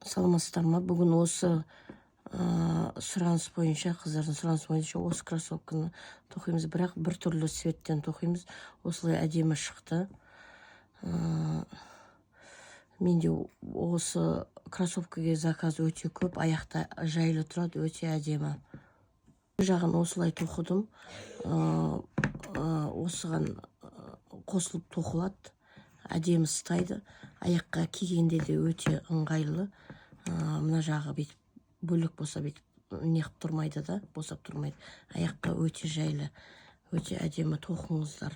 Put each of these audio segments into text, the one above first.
Саламатсыздар ма? Бүгін осы сұраныс бойынша, қыздардың сұраныс бойынша осы кроссовканы тоқимыз, бірақ бір түрлі цветтен тоқимыз. Осылай әдемі шықты. Менде осы кроссовкаге заказ өте көп, аяқта жайлы тұрады, өте әдемі. Жағын осылай тоқыдым. Осыған қосылып тоқылады, әдемі ұстайды. Аяққа кигенде де өте ыңғайлы. Мына жағы бүйтіп бөлек болса бүйтіп неғып тұрмайды да, босап тұрмайды. Аяққа өте жайлы, өте әдемі тоқыңыздар.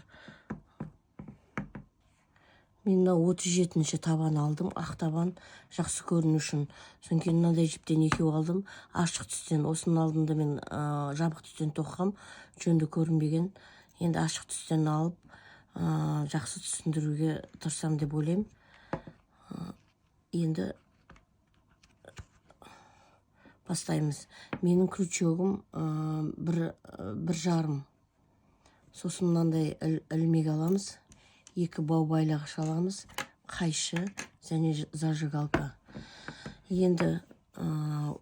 Мен мына 37-ші табан алдым, ақ табан жақсы көріну үшін. Содан кейін мынандай жіптен екеу алдым, ашық түстен. Осының алдында мен жабық түстен тоққам, жөнді көрінбеген. Енді ашық түстен алып, жақсы түсіндіруге тырысам деп ойлаймын. Енді бастаймыз. Менің крючогым бір жарым. Сосын мынандай ілмек аламыз. 2 бау байлағыш аламыз. Қайшы және зажигалка. Енді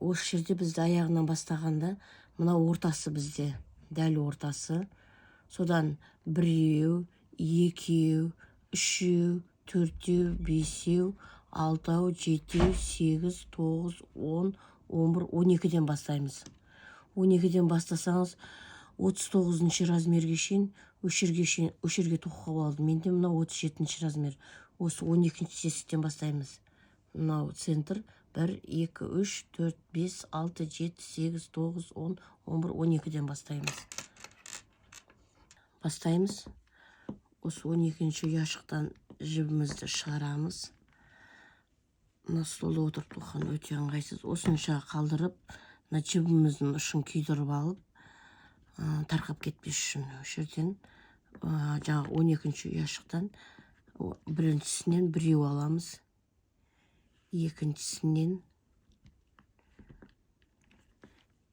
осы жерде бізді аяғынан бастағанда мына ортасы бізде, дәл ортасы. Содан 1, 2, 3, 4, 5, 6, 7, 8, 9, 10, 11, 12-ден бастаймыз. 12-ден бастасаңыз 39-ші размерге шейін, өшерге тоқып алдым. Менде мына 37-ші размер. Осы 12-ші тесіктен бастаймыз. Мынау центр 1, 2, 3, 4, 5, 6, 7, 8, 9, 10, 11, 12-ден бастаймыз. Осы 12-ші ұяшықтан жібімізді шығарамыз. Мына столда отырып тоққан өте ыңғайсыз. Осынша қалдырып, мына жібіміздің ұшын күйдіріп алып, тарқап кетпес үшін жерден жаңағы 12-ші ұяшықтан біріншісінен біреу аламыз. Екіншісінен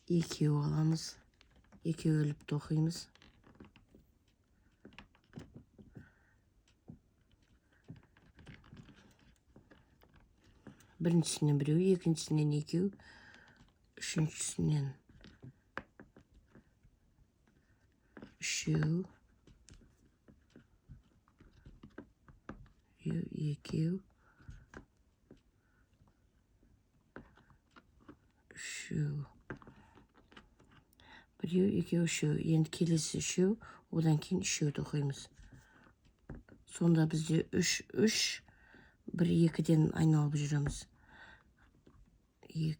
екеу аламыз. Екеу іліп тоқимыз. Біріншісінен біреу, екіншісінен екеу, үшіншісінен үшеу, екеу, үшеу, біреу, екеу, үшеу. Енді келесі үшеу, одан кейін үшеу тоқимыз. Сонда бізде 3, 1-2-ден айналып жүреміз. 2,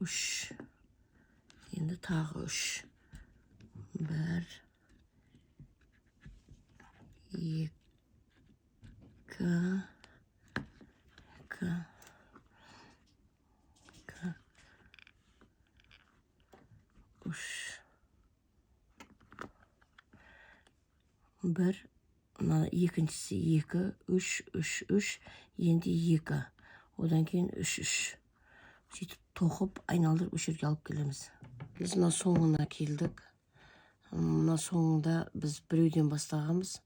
3. Енді тағы 3. 1, 2, 3. 1, мына екіншісі 2, 3, 3, 3, енді 2. Одан кейін 3, 3. Сөйтіп тоқып, айналдырып өшерге алып келеміз. Біз мына соңына келдік. Мына соңында біз біреуден бастағанбыз.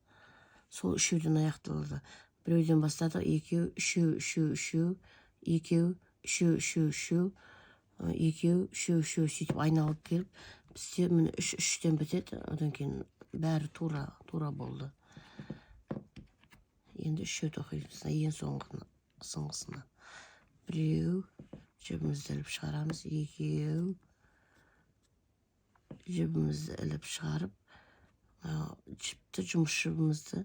Сол үшеуден аяқталды. Біреуден бастадық, екеу, үшеу, үшеу, үшеу, екеу, үшеу, үшеу, үшеу, екеу, үшеу, үшеу, сөйтіп айналып келіп, бізде міне 3-3-тен бітеді. Одан кейін бәрі тура болды. Енді үшеу тоқимыз. Ең соңғысына. Біреу, жібімізді іліп шығарамыз. Екеу, жібімізді іліп шығарып, жіпті, жұмыс жібімізді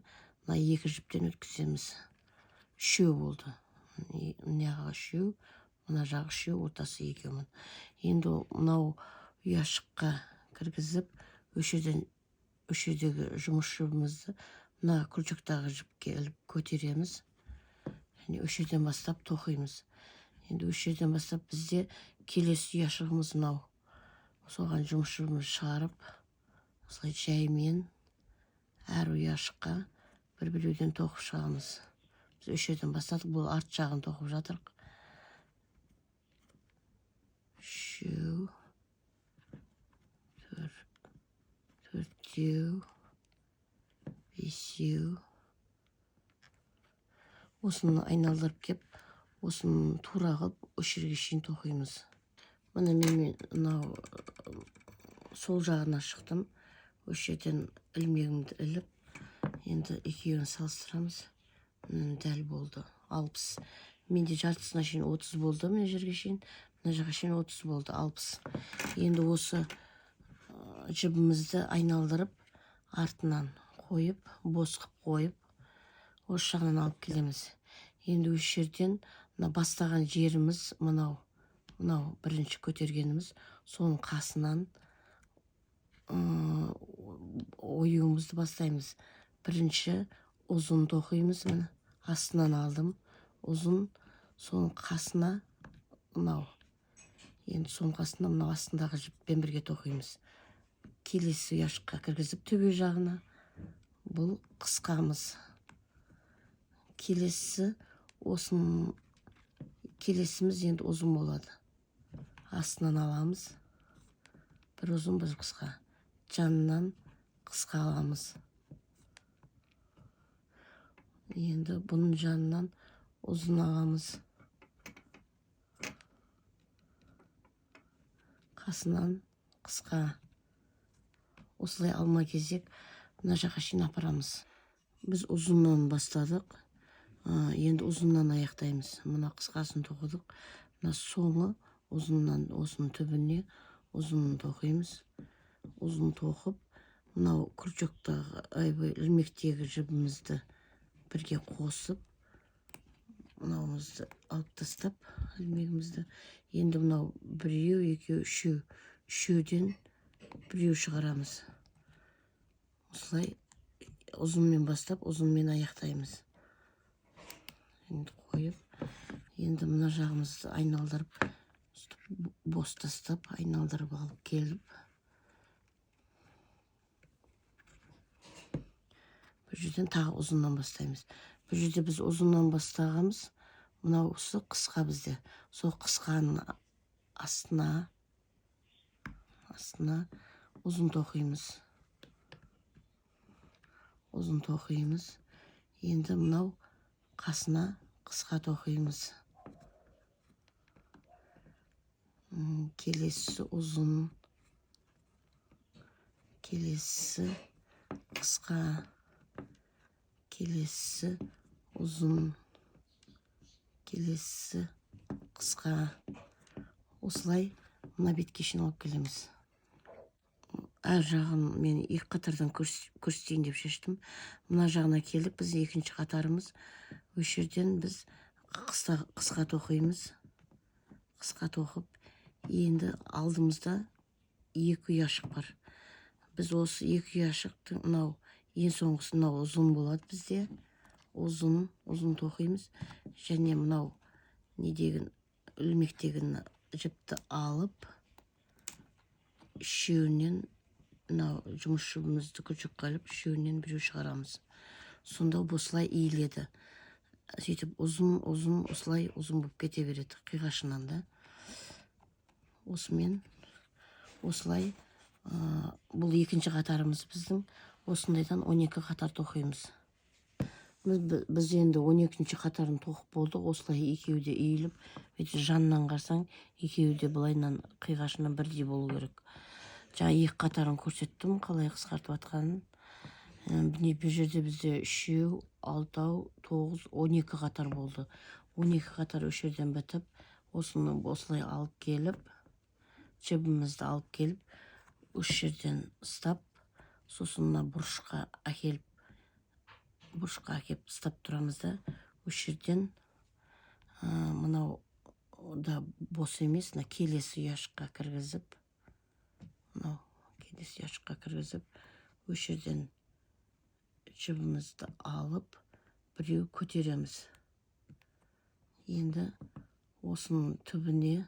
мына 2 жіптен өткіземіз. Үшеу болды. Мына үшеу, мына жағы үшеу, ортасы екеумін. Енді мынау ұяшыққа кіргізіп, өшедегі жұмыс жібімізді мына күлчіктағы жіпке іліп көтереміз. Өшеден бастап тоқимыз. Енді өшеден бастап бізде келесі ұяшығымыз мынау. Соған жұмыс жібімізді шығарып, осылай жаймен әр ұяшыққа бір-біреуден тоқып шығамыз. Біз өшеден бастадық, бұл арт жағын тоқып жатырық. Үшеу, төртеу, бесеу, осыны айналдырып кеп, осыны тура қылып үш жерге шейін тоқимыз. Мына мен мынау сол жағына шықтым. Осы жерден ілмегімді іліп, енді екеуін салыстырамыз. Дәл болды 60. Менде жартысына шейін 30 болды, мына жерге шейін, мына жаққа шейін 30 болды 60. Енді осы жібімізді айналдырып, артынан қойып, бос қып қойып, осы жағынан алып келеміз. Енді осы жерден бастаған жеріміз мынау бірінші көтергеніміз, соның қасынан оюымызды бастаймыз. Бірінші ұзын тоқимыз, міне астынан алдым, ұзын, соның қасына мынау, енді соның қасына мынау астындағы жіппен бірге тоқимыз. Келесі ұяшыққа кіргізіп төбе жағына, бұл қысқамыз. Келесіміз енді ұзын болады. Астынан аламыз, бір ұзын бір қысқа, жанынан қысқа аламыз. Енді бұның жанынан ұзын аламыз, қасынан қысқа. Осылай алма кезек мына жаққа шейін апарамыз. Біз ұзыннан бастадық, енді ұзыннан аяқтаймыз. Мына қысқасын тоқыдық, мына соңы ұзыннан осының түбіне ұзын тоқимыз. Ұзын тоқып, мынау күрчектағы ілмектегі жібімізді бірге қосып, мынауымызды алып тастап, ілмегімізді. Енді мынау біреу, екеу, үшеуден біреу шығарамыз. Осылай ұзынмен бастап, ұзынмен аяқтаймыз. Енді қойып, енді мына жағымызды айналдырып, бос тастап, айналдырып алып келіп, бір жерден тағы ұзыннан бастаймыз. Бір жерде біз ұзыннан бастағымыз, мынаусы қысқа бізде. Сол қысқаның астына ұзын тоқимыз. Ұзын тоқимыз. Енді мынау қасына қысқа тоқимыз. Келесі ұзын, келесі қысқа, келесі ұзын, келесі қысқа. Осылай мына бетке шейін алып келеміз. Әр жағын мен екі қатардан көрсетейін деп шештім. Мына жағына келдік, біз екінші қатарымыз. Осы жерден біз қысқа тоқимыз. Қысқа тоқып, енді алдымызда екі ұяшық бар. Біз осы екі ұяшықтың мынау ең соңғысы мынау ұзын болады бізде. Ұзын тоқимыз. Және мынау ілмектеген жіпті алып, үшеуінен мынау жұмыс жібімізді күрчекке іліп, үшеуінен біреу шығарамыз. Сонда осылай иіледі. Сөйтіп ұзын, осылай ұзын болып кете береді қиғашынан да. Осымен осылай бұл екінші қатарымыз біздің. Осындайдан 12 қатар тоқимыз. Біз енді 12-ші қатарын тоқып болдық. Осылай екеуі де иіліп, жанынан қарсаң, екеуі де былайынан қиғашынан бірдей болу керек. Жаңа екі қатарын көрсеттім, қалай қысқартып атқанын. Бұл жерде бізде 3, 6, 9, 12 қатар болды. 12 қатар осы жерден бітіп, осыны осылай алып келіп, жібімізді алып келіп, осы жерден ұстап, сосын бұрышқа әкеліп ұстап тұрамыз да, осы жерден мынау да бос емес, келесі ұяшыққа кіргізіп, осы жерден жібімізді алып, біреу көтереміз. Енді осының түбінен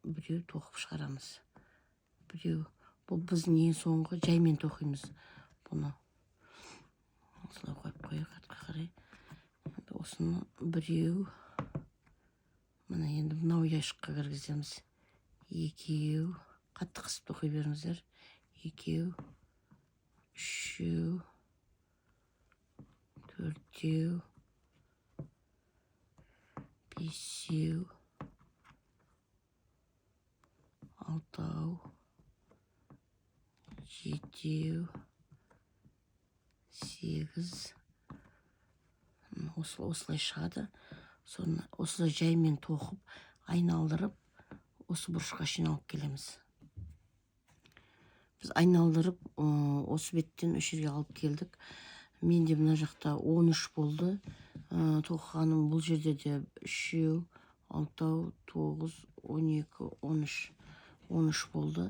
біреу тоқып шығарамыз. Бұл біздің ең соңғы жаймен тоқимыз бұны. Осылай қойып қойық артқа қарай. Осыны біреу, мына енді мынау ұяшыққа кіргіземіз. Екеу, қатты қысып тоқи беріңіздер. Екеу, үшеу, төртеу, бесеу, алтау, жетеу, сегіз. Осылай шығады. Соны осылай жаймен тоқып, айналдырып, осы бұрышқа шейін алып келеміз. Біз айналдырып, осы беттен үш жерге алып келдік. Менде мына жақта 13 болды. Тоқығаным бұл жерде де 3, 6, 9, 12, 13 болды.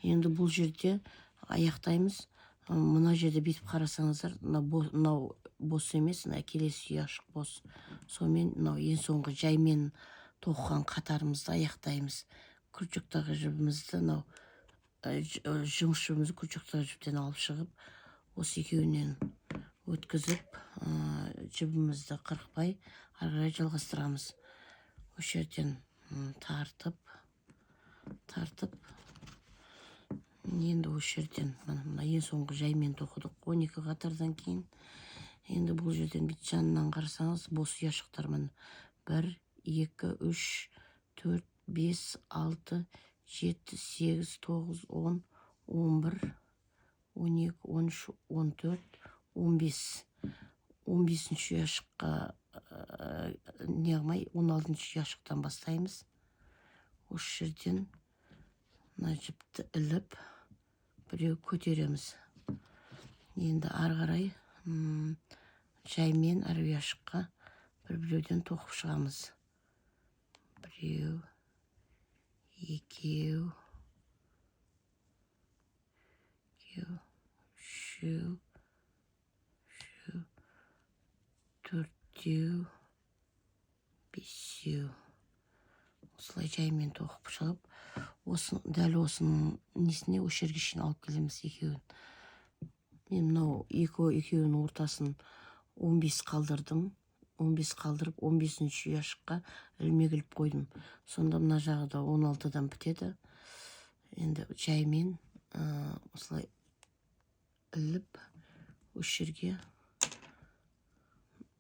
Енді бұл жерде аяқтаймыз. Мына жерде бетіп қарасаңыздар, мынау бос емес, келесі ашық бос. Сонымен мынау ең соңғы жаймен тоқыған қатарымызды аяқтаймыз. Күрчіктағы жібімізді, жұмыс жібімізді күрчіктағы жіптен алып шығып, осы екеуінен өткізіп, жібімізді қырықпай, ары қарай жалғастырамыз. Осы жерден тартып, енді осы жерден мына ең соңғы жаймен тоқыдық 12 қатардан кейін. Енді бұл жерден бет жанынан қарасаңыз, бос ұяшықтар 1, 2, 3, 4, 5, 6, 7, 8, 9, 10, 11, 12, 13, 14, 15. 15-ші ұяшыққа не қылмай, 16-ші ұяшықтан бастаймыз. Осы жерден мына жіпті іліп, біреу көтереміз. Енді ары қарай жаймен әр ұяшыққа біреуден тоқып шығамыз. Біреу, екеу, үшеу, төртеу, бесеу. Осылай жаймен тоқып шығып, дәл осының несіне осы жерге шейін алып келеміз екеуін. Мен мынау екеуінің ортасын 15 қалдырдым. 15 қалдырып, 15-ші ұяшыққа ілмек іліп қойдым. Сонда мына жағы да 16-дан бітеді. Енді жаймен осылай іліп, осы жерге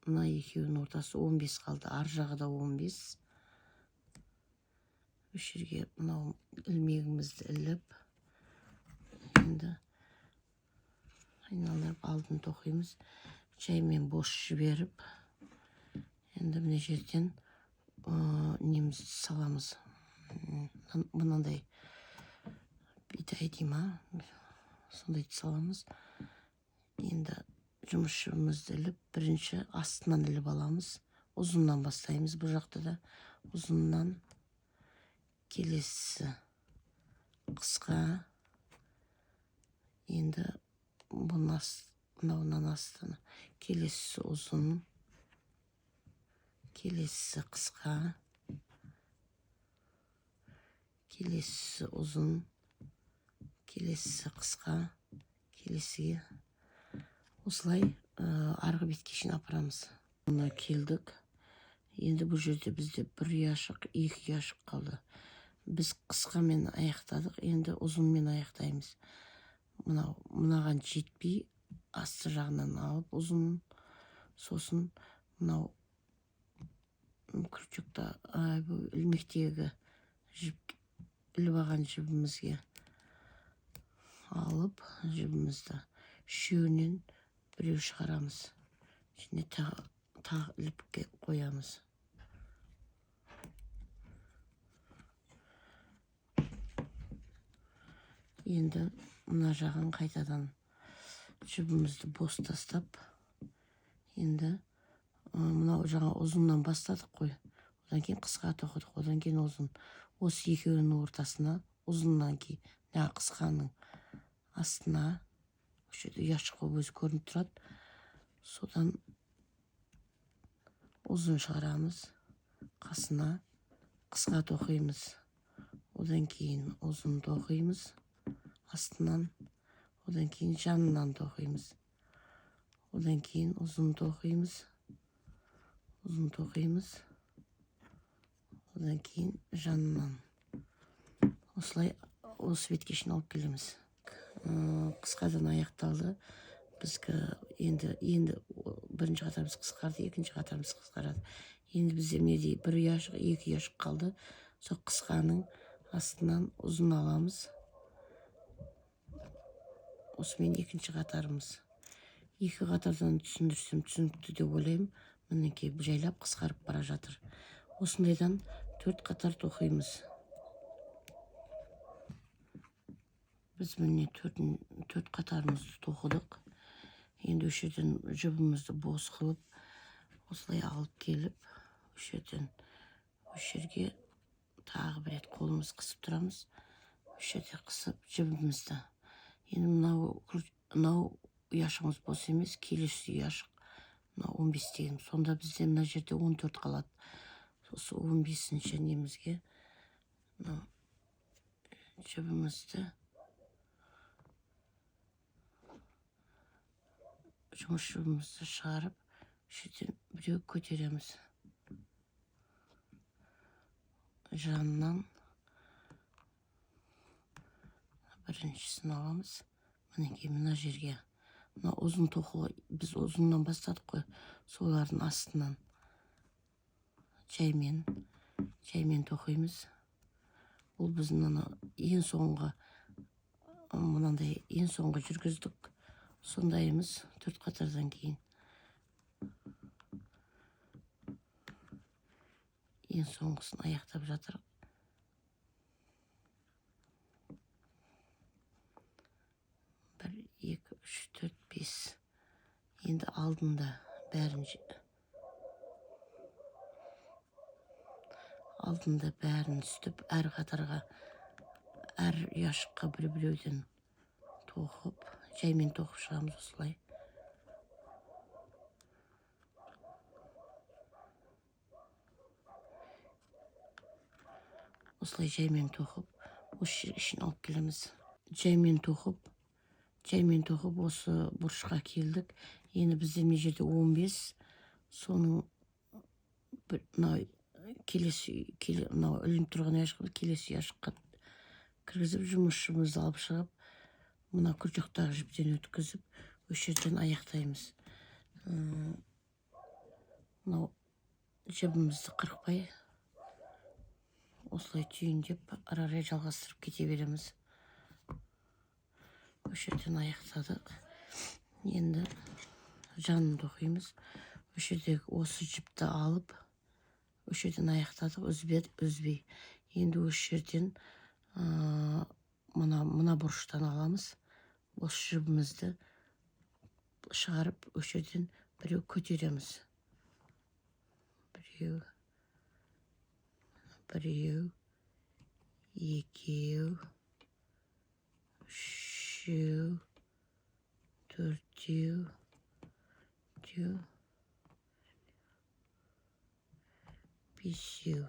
мына екеуінің ортасы 15 қалды. Ар жағы да 15. Осы жерге мынау ілмегімізді іліп, енді айналдырып алдын тоқимыз. Жаймен бос жіберіп, енді мына жерден немізді саламыз. Мынандай бидай дейма, сондай саламыз. Енді жұмыс жібімізді іліп, бірінші астынан іліп аламыз. Ұзыннан бастаймыз бұл жақта да. Ұзыннан келесі қысқа. Енді мынауынан астына келесі ұзын, келесі қысқа, келесі ұзын, келесі қысқа, келесіге осылай арғы бетке шейін апарамыз. Мына келдік. Енді бұл жерде бізде 1 ұяшық, 2 ұяшық қалды. Біз қысқамен аяқтадық, енді ұзынмен аяқтаймыз. Мынаған жетпей, асты жағынан алып ұзын, сосын мынау күрчікті ілмектегі іліп алған жібімізге алып, жібімізді үшеуінен біреу шығарамыз. Және тағы іліп қоямыз. Енді мына жағын қайтадан жібімізді бос тастап, енді мынау жаңа ұзыннан бастадық қой. Одан кейін қысқа тоқыдық, одан кейін ұзын. Осы екеуінің ортасына ұзыннан кейін, қысқаның астына, ұяшық болып өзі көрініп тұрады. Содан ұзын шығарамыз, қасына қысқа тоқимыз. Одан кейін ұзын тоқимыз. Астынан, одан кейін жанынан тоқимыз. Одан кейін ұзын тоқимыз. Одан кейін жанынан. Осылай осы бетке шейін алып келеміз. Қысқадан аяқталды. Бізгі енді бірінші қатарымыз қысқарды, екінші қатарымыз қысқарады. Енді бізде менде бір ұяшық, екі ұяшық қалды. Сол қысқаның астынан ұзын аламыз. Осымен екінші қатарымыз. Екі қатардан түсіндірсем түсінікті деп ойлаймын. Мінекей жайлап қысқарып бара жатыр. Осындайдан 4 қатар тоқимыз. Біз міне 4 қатарымызды тоқыдық. Енді осы жерден жібімізді бос қылып, осылай алып келіп, осы жерге тағы бір рет қолымыз қысып тұрамыз. Осы жерде қысып жібімізді. Енді мынау ұяшығымыз бос емес, келесі ұяшық. 15 деген. Сонда бізде мына жерде 14 қалады. Осы 15-ші немізге жібімізді жұмыс жібімізді шығарып, шетен біреу көтереміз. Жанынан біріншісін аламыз. Мінекей мына жерге. Мына ұзын тоқылы, біз ұзыннан бастадық қой, солардың астынан жаймен тоқимыз. Бұл біздің ең соңғы, мынандай ең соңғы жүргіздік. Сондаймыз 4 қатардан кейін. Ең соңғысын аяқтап жатыр. Екі, үш, төрт, бес. Енді алдында бәрін үстіп, әр қатарға, әр ұяшыққа біреуден тоқып, жаймен тоқып шығамыз осылай. Осылай жаймен тоқып, осы жерге ішін алып келеміз. Жаймен тоқып, осы бұрышқа келдік. Енді бізде мына жерде 15, соның мынау ілініп тұрған ұяшықты келесі ұяшыққа кіргізіп, жұмысшымызды алып шығып, мына күржақтағы жіптен өткізіп, осы жерден аяқтаймыз. Мынау жібімізді қырықпай, осылай түйіндеп, ары-қарай жалғастырып кете береміз. Осы жерден аяқтадық. Енді жанын тоқимыз. Осы жердегі осы жіпті алып, осы жерден аяқтадық, үзбей. Енді осы жерден мына бұрыштан аламыз. Осы жібімізді шығарып, осы жерден біреу көтереміз. Біреу, екеу, үшеу, төртеу, бесеу.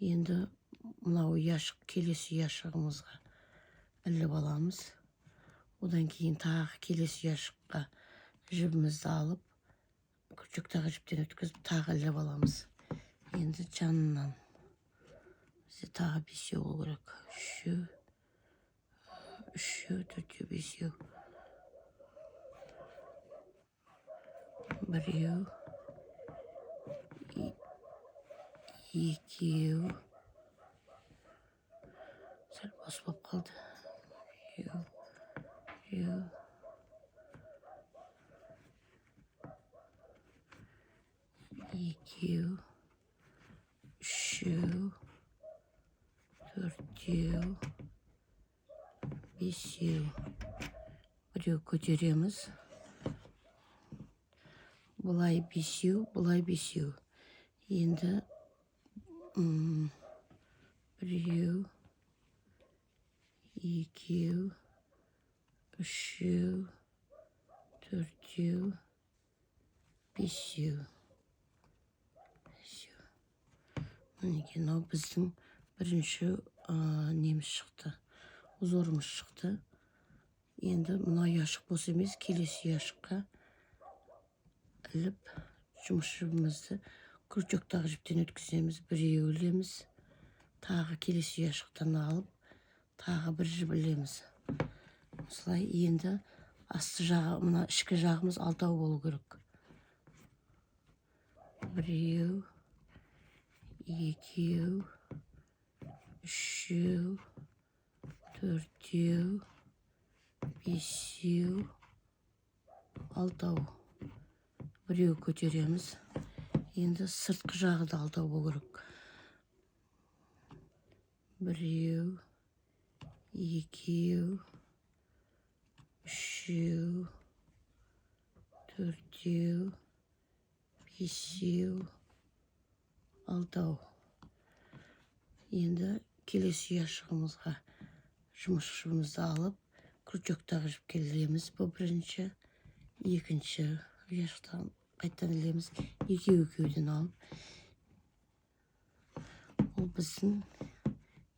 Енді мынау ұяшық, келесі ұяшығымызға іліп аламыз. Одан кейін тағы келесі ұяшыққа жібімізді алып, күржектағы жіптен өткізіп, тағы іліп аламыз. Енді жанынан бізде тағы 5 болу керек. Үшеу, төртеу, бесеу. Біреу, екеу. Сәл бос болып қалды. Біреу. Екеу. Үшеу. Төртеу. Бесеу. Біреу көтереміз. Бұлай бесеу. Енді біреу, екеу, үшеу, төртеу, бесеу. Мінекей, мынау біздің бірінші неміз шықты, узорымыз шықты. Енді мына ұяшық бос емес, келесі ұяшыққа іліп, жұмыс жібімізді күржектағы жіптен өткіземіз, біреу ілеміз, тағы келесі ұяшықтан алып, тағы бір жіп ілеміз. Осылай енді асты жағы, мына ішкі жағымыз 6 болу керек. 1, 2, 3, 4, 5, 6. Біреу көтереміз. Енді сыртқы жағы да 6 болу керек. 1, 2, 3, 4, 5, 6. Енді келесі ұяшығымызға жұмысшымызды алып, крючоктағы жіпке ілеміз. Бұл бірінші, екінші ұяшықтан қайттан ілеміз. Екеуден алып. Ол біздің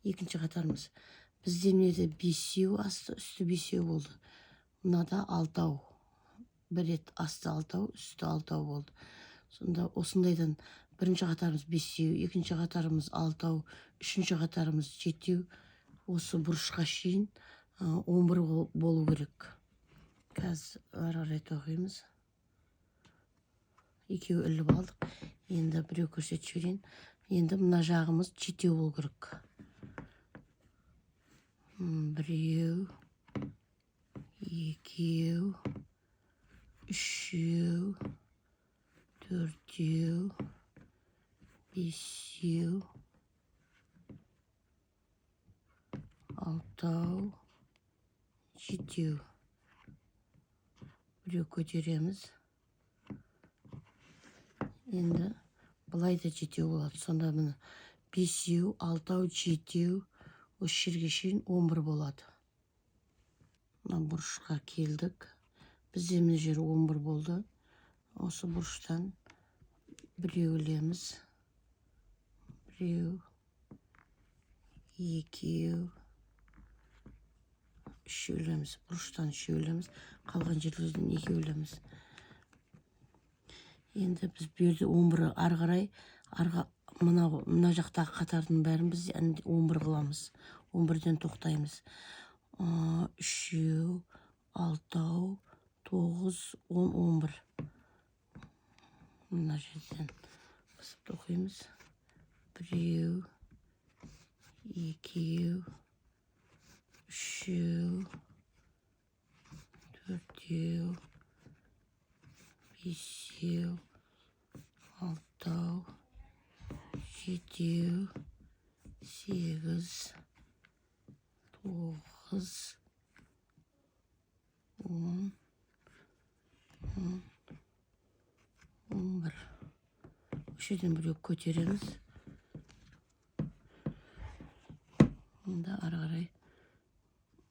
екінші қатарымыз. Бізде неде 5 асты, үсті 5 болды. Мынада 6. Бір рет асты 6, үсті 6 болды. Сонда осындайдан бірінші қатарымыз 5, екінші қатарымыз 6, үшінші қатарымыз 7. Осы бұрышқа шейін 11 болу керек. Қазір ары тоқимыз. Екеу іліп алдық. Енді біреу көрсетіп жіберейін. Енді мына жағымыз 7 болу керек. 1, 2, 3, 4, 5, 6, 7. Біреу көтереміз. Енді бұлай да 7 болады. Сонда міне 5, 6, 7, осы жерге шейін 11 болады. Мына бұрышқа келдік. Бізде мына жер 11 болды. Осы бұрыштан біреу ілеміз. 1, 2, 3 ілеміз. Бұрыштан 3 ілеміз. Қалған жерлерден 2 ілеміз. Енді біз берді 11 ары қарай, мына жақтағы қатардың бәрін біз 11 қыламыз. 11-ден тоқтаймыз. 3, 6, 9, 10, 11. Мына жерден қысып тоқимыз. 1, 2, 3, 4, 5, 6, 7, 8, 9, 10, 11. Осы жерден біреу көтереміз. Онда ары қарай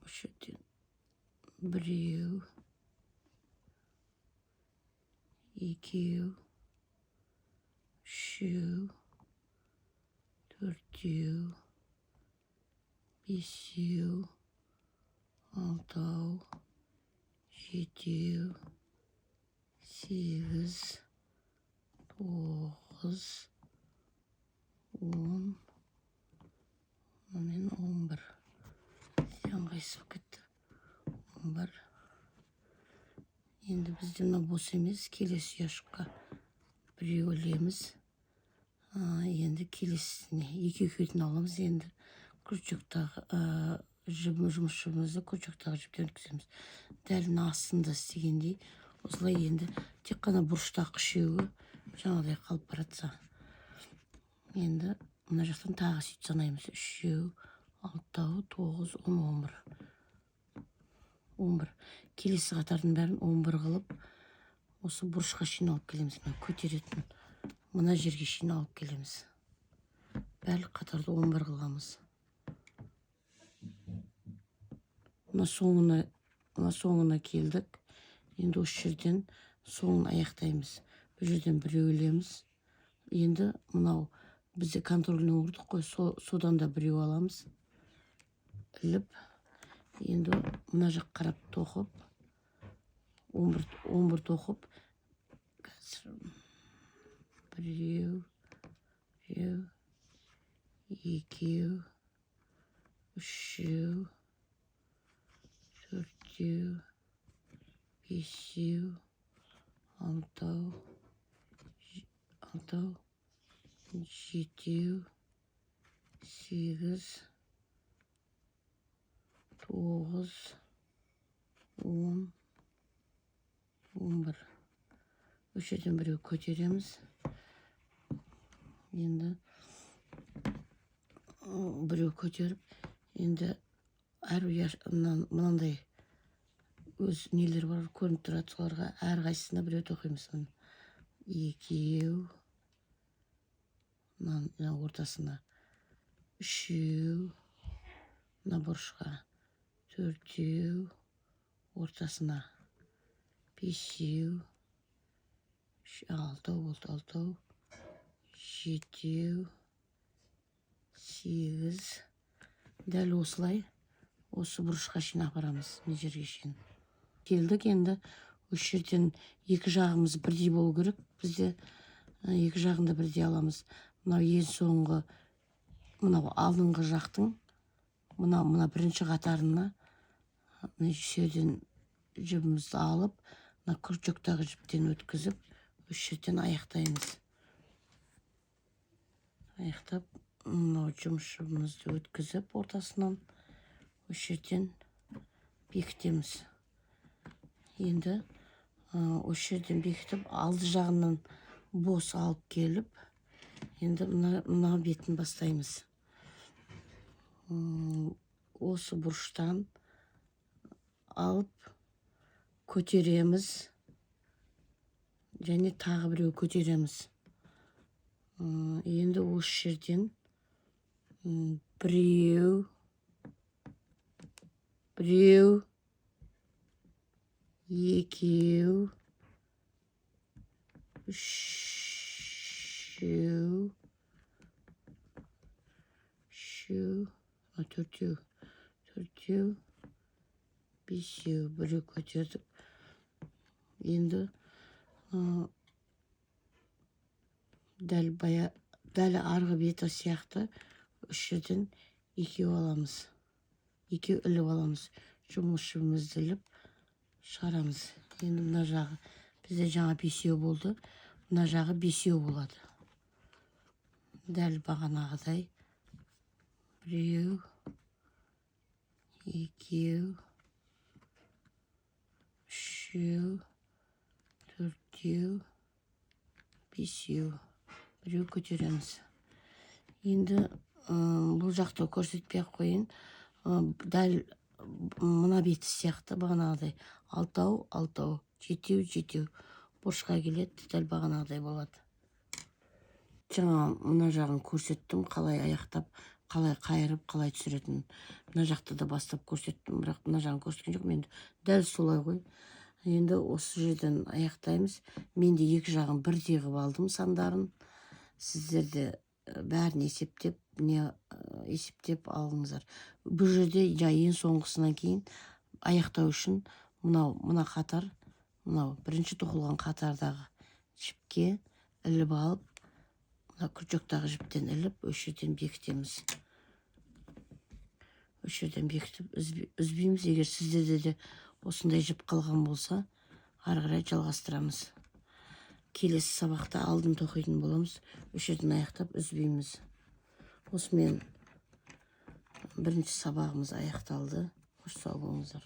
осы жерден 1, 2, 3, 4, 5, 6, 7, 8, 9, 10, мен 11. Сен қайсып кетті. 11. Енді бізде мына бос емес, келесі ұяшыққа біреу ілеміз. Енді келесіне екеуден аламыз. Енді крючоктағы жұмысшымызды крючоктағы жіптен өткіземіз. Дәл астында істегендей. Осылай енді тек қана бұрыштағы үшеуі жаңағыдай қалып баратса. Енді мына жақтан тағы сөйтіп санаймыз. 3, 6, 9, 10, 11. 11. Келесі қатардың бәрін 11 қылып, осы бұрышқа шейін алып келеміз. Көтеретін мына жерге шейін алып келеміз. Барлық қатарды 11 қыламыз. Мына соңына келдік. Енді осы жерден соңын аяқтаймыз. Бұл жерден біреу ілеміз. Енді мынау бізде контрольный ұрдық қой, содан да біреу аламыз. Іліп, енді мына жақ қарап тоқып, 11 тоқып, қазір 1, 2, 3, 4, бесеу, алтау, жетеу, сегіз, тоғыз, 10, 11. Осы жерден біреу көтереміз. Енді біреу көтеріп, енді әр мынандай өз нелер бар, көрініп тұрады, соларға әрқайсысына біреу тоқимыз. Екеу, мына ортасына, үшеу, мына бұрышқа, төртеу, ортасына, бесеу, алтау болды, алтау, жетеу, сегіз. Дәл осылай осы бұрышқа шейін апарамыз, мына жерге шейін. Келдік, енді осы жерден екі жағымыз бірдей болу керек. Бізде екі жағында бірдей аламыз. Мынау ең соңғы, мынау алдыңғы жақтың, мына бірінші қатарына жерден жібімізді алып, мына күрчектағы жіптен өткізіп, осы жерден аяқтаймыз. Аяқтап, мынау жұмыс жібімізді өткізіп ортасынан, осы жерден бекітеміз. Енді осы жерден бекітіп, алды жағынан бос алып келіп, енді мына бетін бастаймыз. Осы бұрыштан алып көтереміз, және тағы біреу көтереміз. Енді осы жерден біреу, екеу, үшеу, төртеу, бесеу, біреу көтердік. Енді дәл арғы беті сияқты үш жерден екеу аламыз. Екеу іліп аламыз. Жұмыс жібімізді іліп шығарамыз. Енді мына жағы, бізде жаңа бесеу болды, мына жағы бесеу болады. Дәл бағанағыдай. Біреу, екеу, үшеу, төртеу, бесеу. Біреу көтереміз. Енді бұл жақты көрсетпей қойын. Дәл мына беті сияқты бағанағыдай. Алтау, жетеу. Бұрышқа келеді, дәл бағанағыдай болады. Жаңа мына жағын көрсеттім, қалай аяқтап, қалай қайырып, қалай түсіретін. Мына жақты да бастап көрсеттім, бірақ мына жағын көрсеткен жоқ. Мен дәл солай ғой. Енді осы жерден аяқтаймыз. Мен де екі жағын бірдей қылып алдым сандарын. Сіздерде бәрін есептеп алыңыздар. Бұл жерде ең соңғысынан кейін аяқтау үшін мына қатар, бірінші тоқылған қатардағы жіпке іліп алып, мына күрчектағы жіптен іліп, осы жерден бекітеміз. Осы жерден бекітіп үзбейміз. Егер сіздерде де осындай жіп қалған болса, ары қарай жалғастырамыз. Келесі сабақта алдын тоқитын боламыз. Осы жерден аяқтап үзбейміз. Осымен бірінші сабағымыз аяқталды. Қош сау болыңыздар.